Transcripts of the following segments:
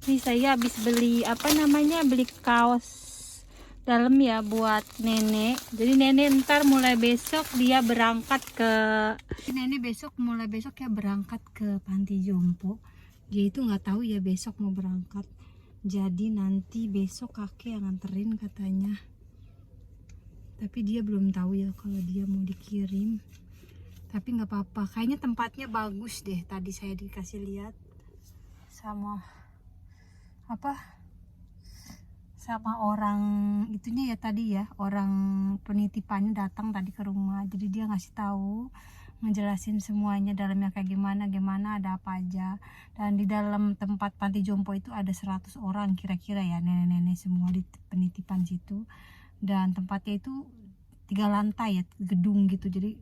Nih saya habis beli apa namanya, beli kaos dalam ya buat nenek. Jadi nenek ntar mulai besok dia berangkat ke nenek besok mulai besok ya berangkat ke panti jompo. Dia itu nggak tahu ya besok mau berangkat. Jadi nanti besok kakek yang nganterin katanya. Tapi dia belum tahu ya kalau dia mau dikirim. Tapi nggak apa-apa. Kayaknya tempatnya bagus deh. Tadi saya dikasih lihat sama sama orang itunya ya tadi ya, orang penitipannya datang tadi ke rumah. Jadi dia ngasih tahu, ngejelasin semuanya dalamnya kayak gimana ada apa aja. Dan di dalam tempat panti jompo itu ada 100 orang kira-kira ya, nenek-nenek semua di penitipan situ. Dan tempatnya itu 3 lantai ya, gedung gitu. Jadi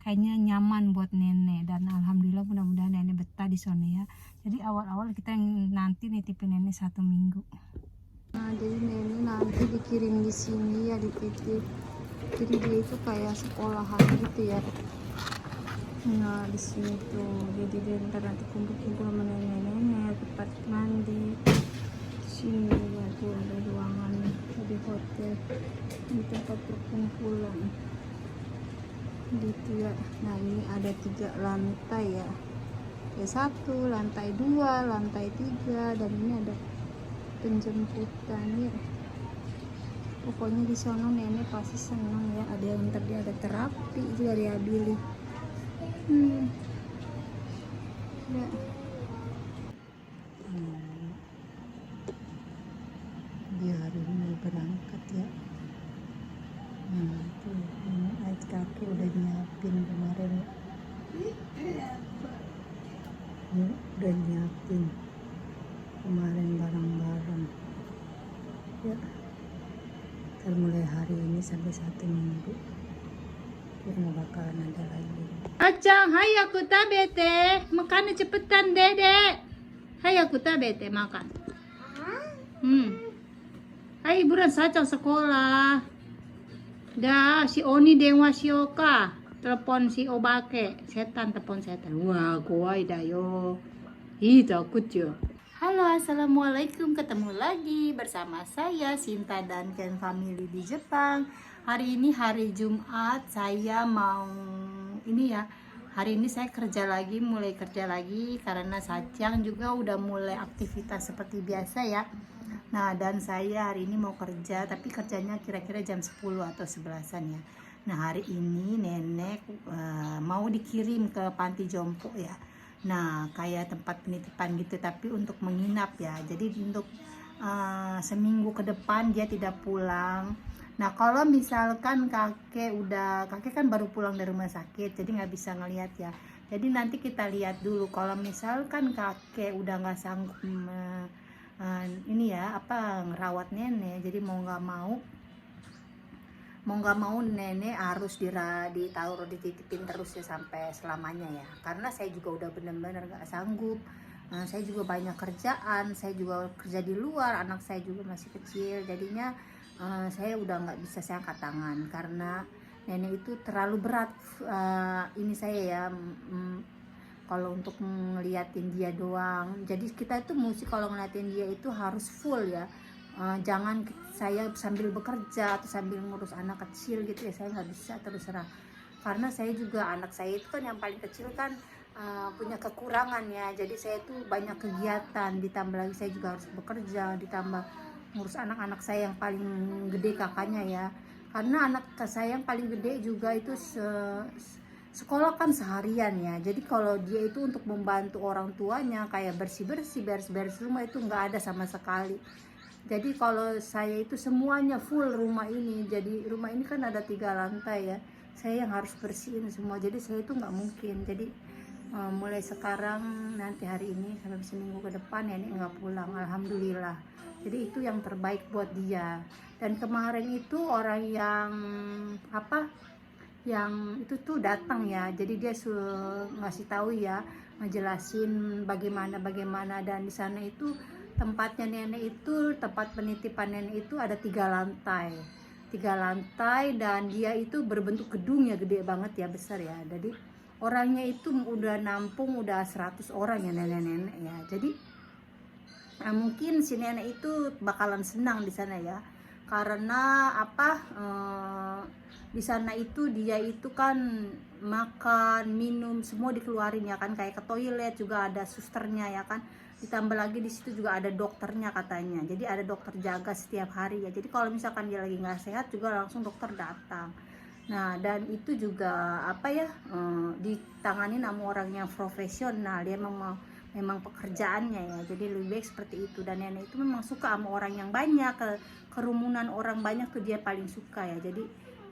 kayaknya nyaman buat nenek, dan alhamdulillah mudah-mudahan nenek betah di sana ya. Jadi awal-awal kita yang nanti nitipin nenek 1 minggu. Nah, jadi nenek nanti dikirim di sini ya, dititip. Jadi dia itu kayak sekolahan gitu ya. Nah, di sini tuh. Jadi dia ntar nanti kumpul-kumpul sama nenek-nenek, tempat mandi. Sini ya tuh ada ruangan di hotel. Ini tempat perkumpulan. Gitu ya. Nah, ini ada 3 lantai ya. Ya 1, lantai 2, lantai 3, dan ini ada penjemputan ya. Pokoknya di sana nenek pasti senang ya. Ada yang tadi ada terapi juga, rehabilit. Ya. Dia hari ini berangkat ya. Nah tuh ais kaki udah nyiapin kemarin ya. Udah nyiapin kemarin barang-barang ya. Ntar mulai hari ini sampai 1 minggu dia nggak bakalan ada lagi. Acang, hai aku tabete, makan cepetan dedek. Hai aku tabete makan. Hai iburan sacang sekolah. Dah si Oni dewa si Oka telepon si Obake, setan telepon setan. Wah kuai dayo. Ih takut ya. Halo, assalamualaikum, ketemu lagi bersama saya Sinta dan Ken Family di Jepang. Hari ini hari Jumat, saya mau hari ini saya mulai kerja lagi karena Sacang juga udah mulai aktivitas seperti biasa ya. Nah, dan saya hari ini mau kerja, tapi kerjanya kira-kira jam 10 atau 11-an ya. Nah, hari ini nenek mau dikirim ke panti jompo ya. Nah, kayak tempat penitipan gitu, tapi untuk menginap ya. Jadi untuk seminggu ke depan dia tidak pulang. Nah, kalau misalkan kakek kan baru pulang dari rumah sakit, jadi nggak bisa ngelihat ya. Jadi nanti kita lihat dulu. Kalau misalkan kakek udah nggak sanggup ngerawat nenek, jadi mau nggak mau nenek harus dititipin terus ya sampai selamanya ya, karena saya juga udah bener-bener nggak sanggup. Saya juga banyak kerjaan, saya juga kerja di luar, anak saya juga masih kecil, jadinya saya udah nggak bisa saya angkat tangan karena nenek itu terlalu berat. Ini saya ya, kalau untuk ngeliatin dia doang, jadi kita itu mesti kalau ngeliatin dia itu harus full ya. Jangan saya sambil bekerja atau sambil ngurus anak kecil gitu ya, saya nggak bisa terus terang, karena saya juga anak saya itu kan yang paling kecil kan punya kekurangan ya. Jadi saya itu banyak kegiatan, ditambah lagi saya juga harus bekerja, ditambah ngurus anak-anak saya yang paling gede kakaknya ya, karena anak saya yang paling gede juga itu sekolah kan seharian ya. Jadi kalau dia itu untuk membantu orang tuanya kayak beres-beres rumah itu nggak ada sama sekali. Jadi kalau saya itu semuanya full rumah ini. Jadi rumah ini kan ada 3 lantai ya, saya yang harus bersihin semua. Jadi saya itu nggak mungkin. Jadi mulai sekarang nanti hari ini sampai seminggu ke depan nenek nggak pulang, alhamdulillah. Jadi itu yang terbaik buat dia. Dan kemarin itu orang yang itu tuh datang ya, jadi dia ngasih tahu ya, ngejelasin bagaimana, dan di sana itu tempatnya nenek itu, tempat penitipan nenek itu ada 3 lantai, dan dia itu berbentuk gedung ya, gede banget ya, besar ya. Jadi orangnya itu udah nampung udah 100 orang ya, nenek-nenek ya. Jadi Nah, mungkin si nenek itu bakalan senang di sana ya, karena apa, di sana itu dia itu kan makan minum semua dikeluarin ya kan, kayak ke toilet juga ada susternya ya kan, ditambah lagi di situ juga ada dokternya katanya, jadi ada dokter jaga setiap hari ya, jadi kalau misalkan dia lagi nggak sehat juga langsung dokter datang. Nah, dan itu juga apa ya, ditangani sama orang yang profesional, dia memang pekerjaannya ya, jadi lebih baik seperti itu. Dan nenek itu memang suka sama orang yang banyak, kerumunan orang banyak tuh dia paling suka ya, jadi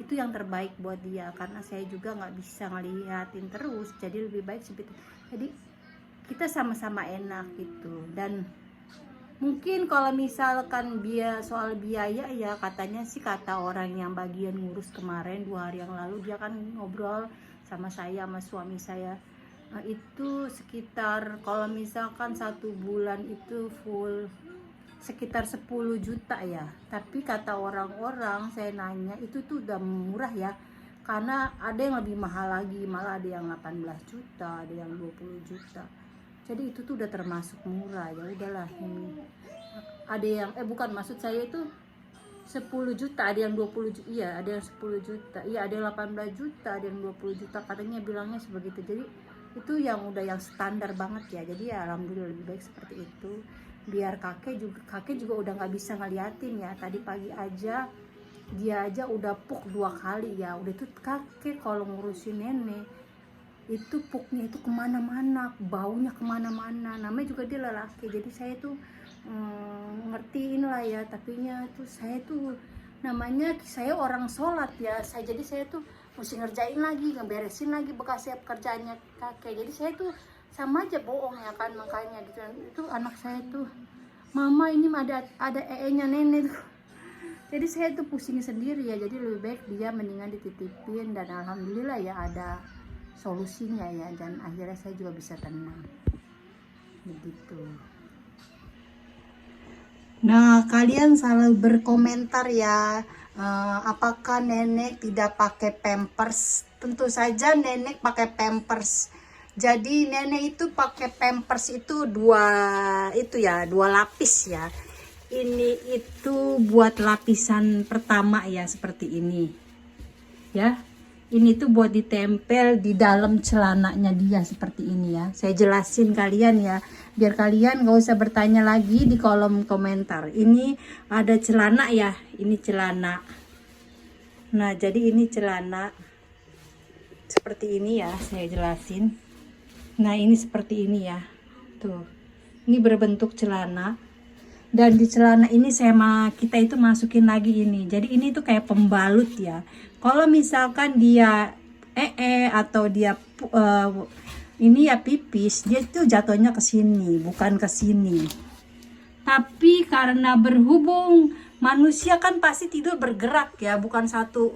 itu yang terbaik buat dia, karena saya juga nggak bisa ngeliatin terus, jadi lebih baik seperti itu. Jadi kita sama-sama enak gitu. Dan mungkin kalau misalkan soal biaya ya, katanya sih, kata orang yang bagian ngurus kemarin 2 hari yang lalu, dia kan ngobrol sama saya sama suami saya. Itu sekitar kalau misalkan 1 bulan itu full sekitar 10 juta ya. Tapi kata orang-orang, saya nanya, itu tuh udah murah ya. Karena ada yang lebih mahal lagi, malah ada yang 18 juta, ada yang 20 juta. Jadi itu tuh udah termasuk murah ya, udahlah ini. Ada yang bukan, maksud saya itu 10 juta, ada yang 20 juta, iya ada yang 10 juta, iya ada yang 18 juta, ada yang 20 juta, katanya bilangnya sebegitu. Jadi itu yang udah yang standar banget ya. Jadi ya alhamdulillah lebih baik seperti itu. Biar kakek juga udah nggak bisa ngeliatin ya. Tadi pagi aja dia aja udah puk 2 kali ya. Udah tuh kakek kalau ngurusin nenek itu puknya itu kemana-mana, baunya kemana-mana. Namanya juga dia lelaki, jadi saya tuh ngertiin lah ya. Tapinya tuh saya tuh, namanya saya orang sholat ya, jadi saya tuh mesti ngerjain lagi, ngeberesin lagi bekas pekerjaannya kakek. Jadi saya tuh sama aja bohong ya kan, makanya gitu. Itu anak saya tuh, mama ini ada nya nenek tuh. Jadi saya tuh pusing sendiri ya, jadi lebih baik dia mendingan dititipin. Dan alhamdulillah ya ada solusinya ya, dan akhirnya saya juga bisa tenang begitu. Nah, kalian selalu berkomentar ya, apakah nenek tidak pakai pampers? Tentu saja nenek pakai pampers. Jadi nenek itu pakai pampers itu dua lapis ya. Ini itu buat lapisan pertama ya, seperti ini ya. Ini tuh buat ditempel di dalam celananya dia seperti ini ya. Saya jelasin kalian ya, biar kalian gak usah bertanya lagi di kolom komentar. Ini ada celana ya, ini celana. Nah, jadi ini celana seperti ini ya, saya jelasin. Nah, ini seperti ini ya. Tuh. Ini berbentuk celana. Dan di celana ini kita itu masukin lagi ini. Jadi ini tuh kayak pembalut ya. Kalau misalkan dia atau dia ini ya pipis, dia tuh jatuhnya ke sini, bukan ke sini. Tapi karena berhubung manusia kan pasti tidur bergerak ya, bukan satu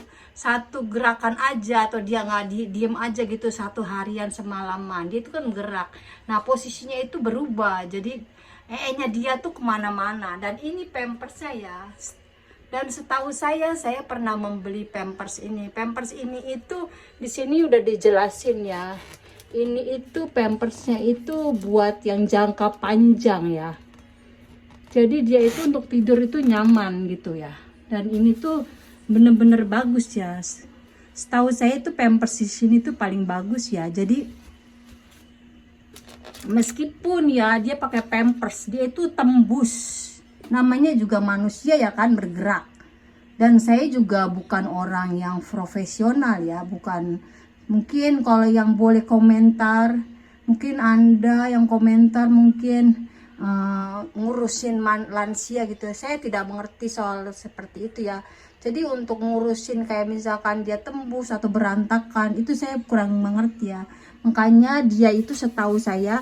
gerakan aja, atau dia nggak diem aja gitu 1 harian semalaman. Dia itu kan gerak. Nah, posisinya itu berubah. Jadi nya dia tuh kemana-mana. Dan ini pampersnya ya. Dan setahu saya pernah membeli pampers ini. Pampers ini itu di sini udah dijelasin ya. Ini itu pampersnya itu buat yang jangka panjang ya. Jadi dia itu untuk tidur itu nyaman gitu ya. Dan ini tuh bener-bener bagus ya. Setahu saya itu pampers di sini tuh paling bagus ya. Jadi meskipun ya dia pakai pampers, dia itu tembus. Namanya juga manusia ya kan, bergerak. Dan saya juga bukan orang yang profesional ya, bukan. Mungkin kalau yang boleh komentar, mungkin Anda yang komentar mungkin ngurusin lansia gitu. Saya tidak mengerti soal seperti itu ya. Jadi untuk ngurusin kayak misalkan dia tembus atau berantakan, itu saya kurang mengerti ya. Makanya dia itu setahu saya,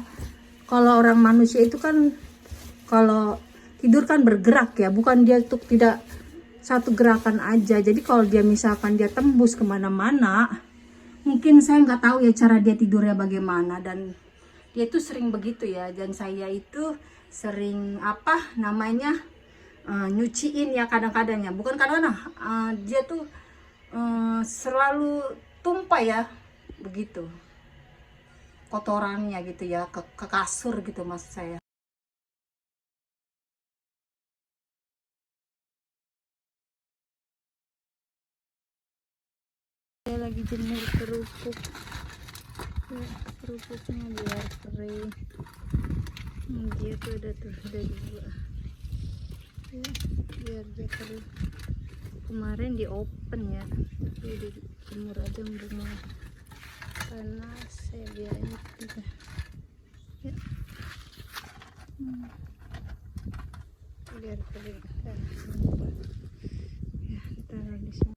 kalau orang manusia itu kan kalau tidur kan bergerak ya, bukan dia tuh tidak satu gerakan aja. Jadi kalau dia misalkan dia tembus kemana-mana, mungkin saya nggak tahu ya cara dia tidurnya bagaimana. Dan dia tuh sering begitu ya. Dan saya itu sering nyuciin ya kadang-kadang ya, bukan kadang-kadang, dia tuh selalu tumpah ya begitu kotorannya gitu ya ke kasur gitu maksud saya. lagi jemur kerupuk ya, kerupuknya biar kering. Dia tuh ada 2 ya, biar dia kering. Kemarin di open ya, jadi dijemur aja rumah.